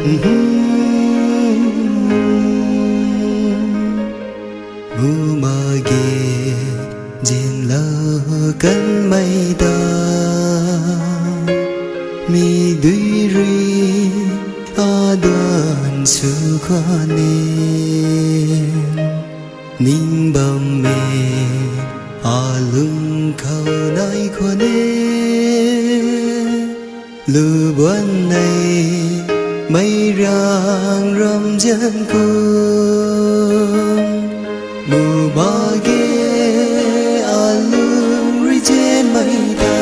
Mu ma ge jin la kan mai ta mi dui ri a đoàn su khoa ninh bầm mê a lưng khâu nói khoa lư buồn này mây rang râm dân cung mù ba ghé a lưng ri trên mây ta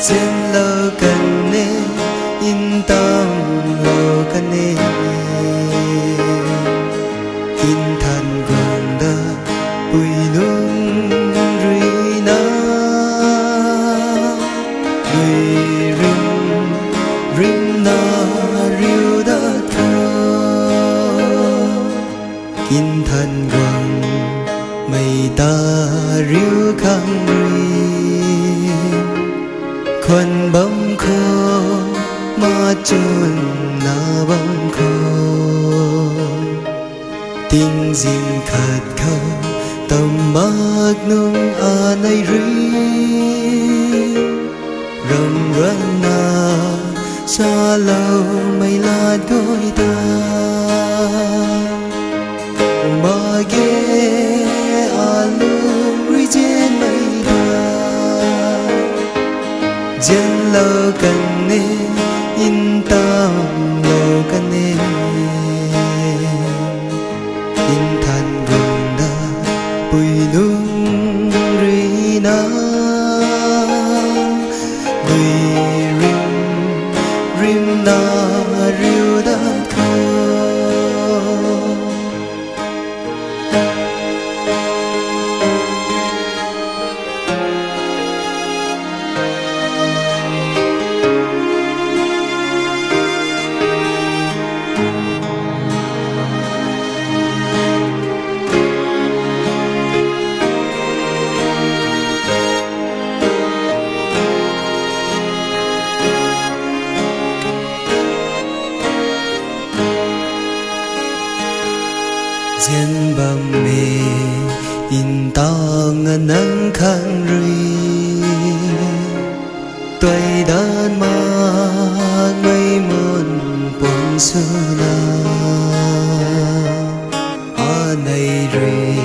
trên lơ cần nê in tâm lơ cần nê in thần quang đa bùi nung ri na ri rim na riu da thơ in thần quang mây ta riu khang ri khuân bấm khô ma chun na bấm khô tiếng dinh khát khao tầm mát nung a nay ri rầm rân na xa lâu mây lạt đôi ta mà ghé a lương ri trên mây ta dân lơ cần nê in tâm lơ cần nê in thần gồng đa bùi nung ri na bùi rim na riu da thơ dân bầm mê in tang nắng khang ri tuổi đan ma mây muôn buồn xưa na a này ri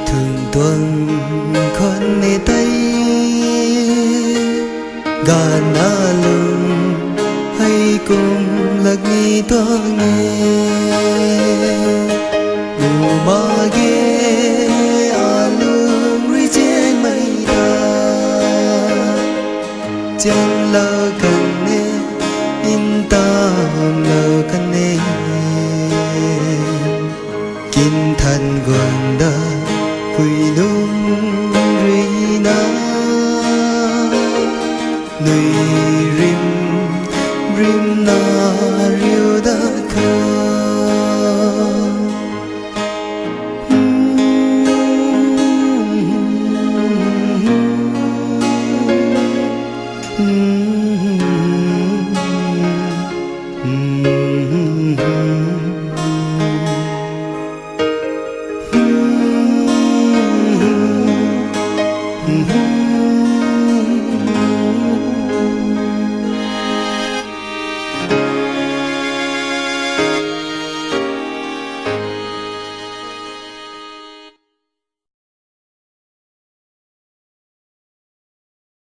thường tuần con nê tây gan a lưng hay cùng lạc nghi to nghe mà ghé a lương ri trên mây ta chân lơ cần nê in tâm lơ cần nê kinh thần quang đa quỳ nung ri na nuôi